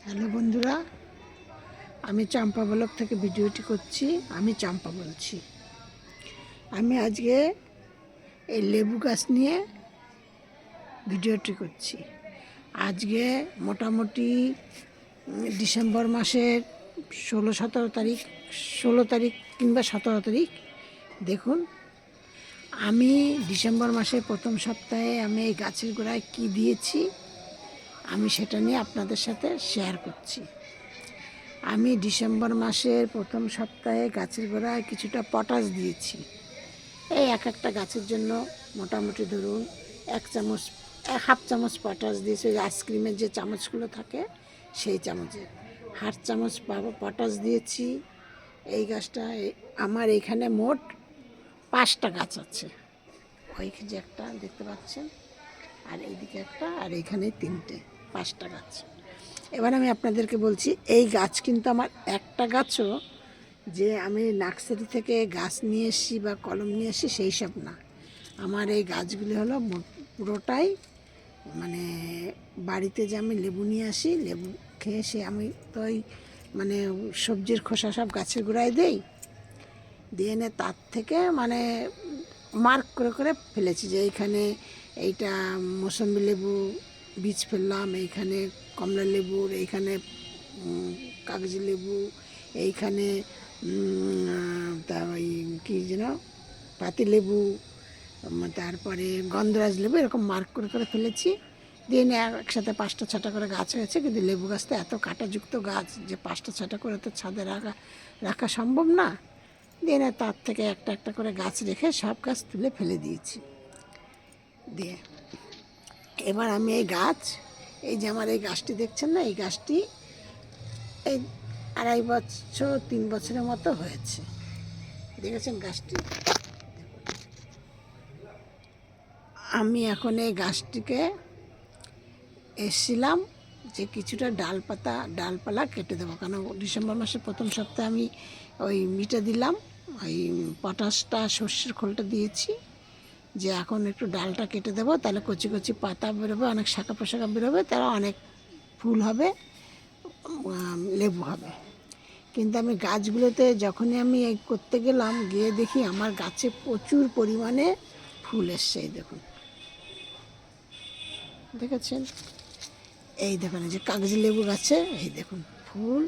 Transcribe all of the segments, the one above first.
Hello বন্ধুরা, আমি Champa blog থেকে ভিডিওটি করছি। আমি চাম্পা বলছি। আমি আজকে এই লেবু গাছ নিয়ে ভিডিওটি করছি। আজকে মোটামুটি ডিসেম্বর মাসের 16 তারিখ কিংবা 17 তারিখ। দেখুন, আমি ডিসেম্বর মাসের প্রথম সপ্তাহে আমি এই গাছের গোড়ায় কী দিয়েছি আমি সেটা নিয়ে আপনাদের সাথে শেয়ার করছি। আমি ডিসেম্বর মাসের প্রথম সপ্তাহে গাছের গোড়ায় কিছুটা পটাশ দিয়েছি। এই একটা গাছের জন্য মোটামুটি ধরুন 1 চামচ 1/2 চামচ পটাশ দিয়েছি। ওই আইসক্রিমের যে চামচগুলো থাকে সেই চামচে 1/2 চামচ পটাশ দিয়েছি। এই গাছটা আমার এখানে মোট 5টা গাছ আছে। ওই যে একটা দেখতে পাচ্ছেন, আর এইদিকে একটা, আর এইখানে 3টে, 5টা গাছ। এবার আমি আপনাদেরকে বলছি, এই গাছ কিন্তু আমার একটা গাছও যে আমি নার্সারি থেকে গাছ নিয়ে এসেছি বা কলম নিয়ে এসেছি সেই সব না। আমার এই গাছগুলি হলো পুরোটাই মানে বাড়িতে যে আমি লেবু নিয়ে আসি, লেবু খেয়ে সে আমি তো ওই মানে সবজির খোসা সব গাছের গোড়ায় দেই, দিয়ে এনে তার থেকে মানে মার্ক করে করে ফেলেছি যে এইখানে এইটা মৌসম্বি লেবু বীজ ফেললাম, এইখানে কমলা লেবুর, এইখানে কাগজি লেবু, এইখানে তা ওই কী যেন পাতি লেবু, তারপরে গন্ধরাজ লেবু, এরকম মার্ক করে করে ফেলেছি। দিয়ে নিয়ে একসাথে 5টা 6টা করে গাছ হয়েছে। কিন্তু লেবু গাছ তো এত কাঁটাযুক্ত গাছ যে 5টা 6টা করে তো ছাদে রাখা সম্ভব না। দিয়ে না তার থেকে একটা একটা করে গাছ রেখে সব গাছ তুলে ফেলে দিয়েছি। দিয়ে এবার আমি এই গাছ, এই যে আমার এই গাছটি দেখছেন না, এই গাছটি এই 2.5 বছর 3 বছরের মতো হয়েছে। দেখেছেন গাছটি? আমি এখন এই গাছটিকে এসেছিলাম যে কিছুটা ডালপালা কেটে দেবো, কারণ ডিসেম্বর মাসের প্রথম সপ্তাহে আমি ওই মিটে দিলাম, ওই পটাশটা সর্ষের খোলটা দিয়েছি, যে এখন একটু ডালটা কেটে দেবো, তাহলে কচি কচি পাতা বেরোবে, অনেক শাখা পোশাখা বেরোবে, তারা অনেক ফুল হবে, লেবু হবে। কিন্তু আমি গাছগুলোতে যখনই আমি এই করতে গেলাম, গিয়ে দেখি আমার গাছে প্রচুর পরিমাণে ফুল এসছে। এই দেখুন, দেখেছেন? এই দেখুন, এই যে কাগজি লেবু গাছে এই দেখুন ফুল,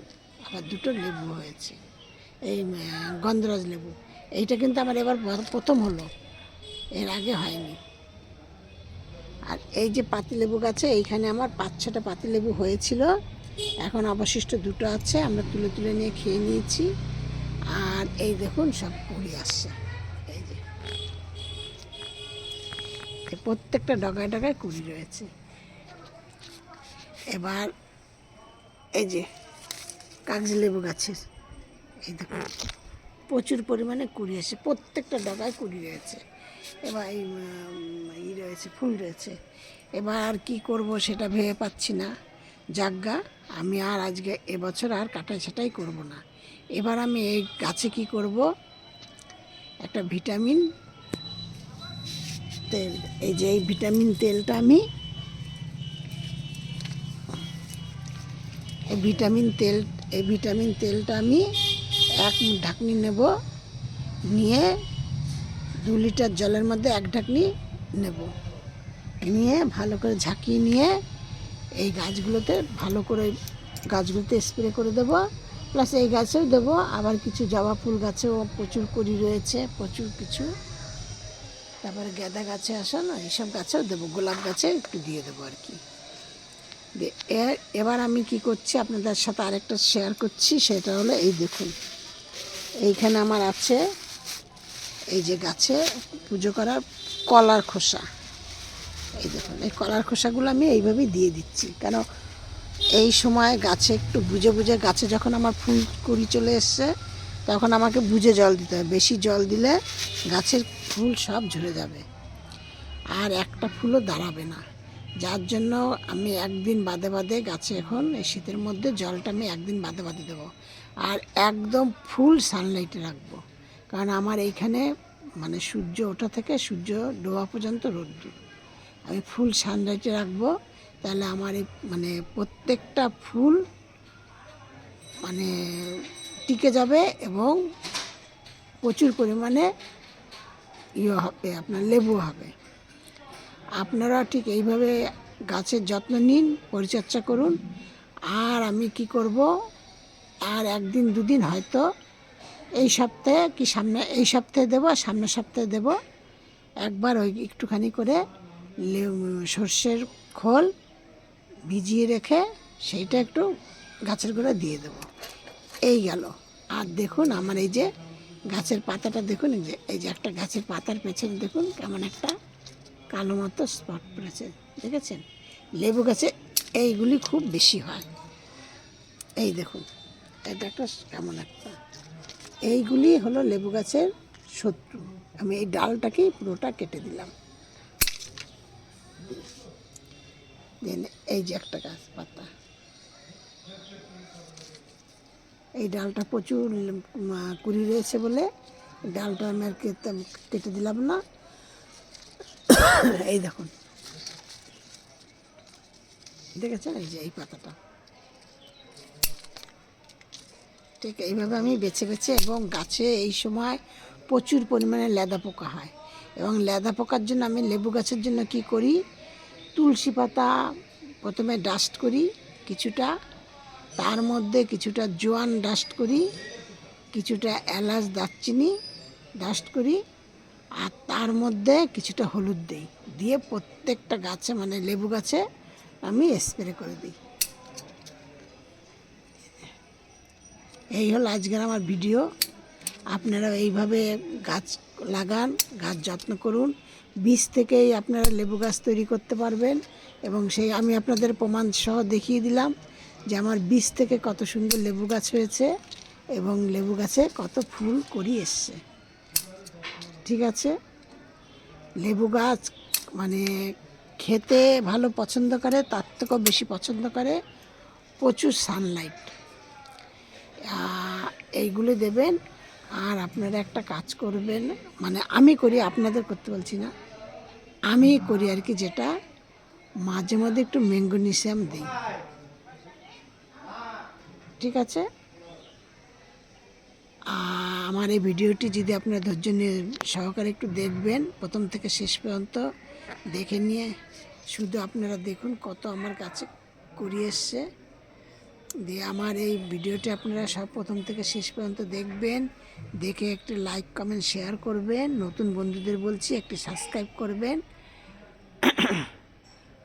আবার 2টো লেবু হয়েছে। এই গন্ধরাজ লেবু, এইটা কিন্তু আমার এবার প্রথম হলো, এর আগে হয়নি। আর এই যে পাতিলেবু গাছে এইখানে আমার 5-6টা পাতিলেবু হয়েছিল, এখন অবশিষ্ট 2টো আছে, আমরা তুলে তুলে নিয়ে খেয়ে নিয়েছি। আর এই দেখুন সব কুড়ি আসছে, এই যে প্রত্যেকটা ডগায় ডগায় কুড়ি রয়েছে। এবার এই যে কাগজি লেবু গাছের এই দেখুন প্রচুর পরিমাণে কুড়ি আসে, প্রত্যেকটা ডগায় কুড়ি রয়েছে। এবার এই রয়েছে, ফুল রয়েছে। এবার আর কী করব সেটা ভেবে পাচ্ছি না। যাজ্ঞা, আমি আর আজকে এবছর আর কাটাই ছাটাই করব না। এবার আমি এই গাছে কি করব, একটা ভিটামিন তেল, এই যে এই ভিটামিন তেলটা আমি এই ভিটামিন তেলটা আমি 1 ঢাকনি নেব, নিয়ে 2 লিটার জলের মধ্যে 1 ঢাকনি নেব, নিয়ে ভালো করে ঝাঁকিয়ে নিয়ে এই গাছগুলোতে ভালো করে স্প্রে করে দেবো। প্লাস এই গাছেও দেবো, আবার কিছু জবা ফুল গাছেও প্রচুর কড়ি রয়েছে, প্রচুর কিছু। তারপরে গাঁদা গাছে আসা না, এইসব গাছেও দেবো, গোলাপ গাছে একটু দিয়ে দেবো আর কি। এবার আমি কি করছি আপনাদের সাথে আরেকটা শেয়ার করছি, সেটা হলো এই দেখুন, এইখানে আমার আছে এই যে গাছে পুজো করার কলার খোসা। এই দেখুন, এই কলার খোসাগুলো আমি এইভাবেই দিয়ে দিচ্ছি, কেন এই সময় গাছে একটু বুঝে বুঝে, গাছে যখন আমার ফুল কুড়ি চলে এসছে তখন আমাকে বুঝে জল দিতে হবে। বেশি জল দিলে গাছের ফুল সব ঝরে যাবে, আর একটা ফুলও দাঁড়াবে না। যার জন্য আমি একদিন বাদে বাদে গাছে এখন এই শীতের মধ্যে জলটা আমি একদিন বাদে বাদে দেবো, আর একদম ফুল সানলাইটে রাখবো, কারণ আমার এইখানে মানে সূর্য ওঠা থেকে সূর্য ডোবা পর্যন্ত রোদ্দুর। আমি ফুল সানলাইটে রাখবো, তাহলে আমার এই মানে প্রত্যেকটা ফুল মানে টিকে যাবে এবং প্রচুর পরিমাণে হবে, আপনার লেবু হবে। আপনারা ঠিক এইভাবে গাছের যত্ন নিন, পরিচর্যা করুন। আর আমি কি করব, আর একদিন দুদিন হয়তো এই সপ্তাহে কি এই সপ্তাহে দেবো, সামনের সপ্তাহে দেবো, একবার ওই একটুখানি করে সর্ষের খোল ভিজিয়ে রেখে সেইটা একটু গাছের গোড়ায় দিয়ে দেবো। এই গেল। আর দেখুন আমার এই যে গাছের পাতাটা দেখুন, এই যে একটা গাছের পাতার পেছনে দেখুন কেমন একটা কালো মতো স্পট পড়েছে, দেখেছেন? লেবু গাছে এইগুলি খুব বেশি হয়। এই দেখুন, এটা একটা কেমন একটা, এইগুলি হলো লেবু গাছের শত্রু। আমি এই ডালটাকেই পুরোটা কেটে দিলাম। এই যে একটা গাছ পাতা, এই ডালটা প্রচুর কুড়ি রয়েছে বলে ডালটা আমি আর কেটে দিলাম না। এই দেখুন, দেখেছেন? এই যে এই পাতাটা ঠিক এইভাবে আমি বেছে বেছে, এবং গাছে এই সময় প্রচুর পরিমাণে লেদা পোকা হয়, এবং লেদা পোকার জন্য আমি লেবু গাছের জন্য কি করি, তুলসী পাতা প্রথমে ডাস্ট করি কিছুটা, তার মধ্যে কিছুটা জোয়ান ডাস্ট করি, কিছুটা এলাচ দারচিনি ডাস্ট করি, আর তার মধ্যে কিছুটা হলুদ দিই, দিয়ে প্রত্যেকটা গাছে মানে লেবু গাছে আমি স্প্রে করে দিই। এই হলো আজকের আমার ভিডিও। আপনারা এইভাবে গাছ লাগান, গাছ যত্ন করুন। বীজ থেকেই আপনারা লেবু গাছ তৈরি করতে পারবেন, এবং সেই আমি আপনাদের প্রমাণ সহ দেখিয়ে দিলাম যে আমার বীজ থেকে কত সুন্দর লেবু গাছ হয়েছে, এবং লেবু গাছে কত ফুল করি এসছে। ঠিক আছে? লেবু গাছ মানে খেতে ভালো পছন্দ করে, তার থেকেও বেশি পছন্দ করে প্রচুর সানলাইট। এইগুলো দেবেন। আর আপনারা একটা কাজ করবেন, মানে আমি করি, আপনাদের করতে বলছি না, আমি করি আর কি, যেটা মাঝে মধ্যে একটু ম্যাঙ্গনেসিয়াম দিই। ঠিক আছে? আমার এই ভিডিওটি যদি আপনারা ধৈর্য নিয়ে সহকারে একটু দেখবেন, প্রথম থেকে শেষ পর্যন্ত দেখে নিয়ে শুধু আপনারা দেখুন কত আমার কাছে কুড়ি এসছে। দিয়ে আমার এই ভিডিওটি আপনারা সব প্রথম থেকে শেষ পর্যন্ত দেখবেন, দেখে একটি লাইক কমেন্ট শেয়ার করবেন, নতুন বন্ধুদের বলছি একটি সাবস্ক্রাইব করবেন।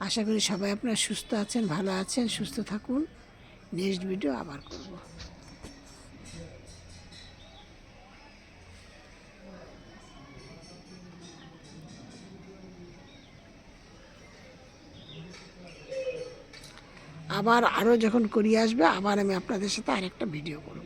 আশা করি সবাই আপনারা সুস্থ আছেন, ভালো আছেন, সুস্থ থাকুন। নেক্সট ভিডিও আবার করব। আবার আরও যখন করিয়ে আসবে, আবার আমি আপনাদের সাথে আরেকটা ভিডিও করব।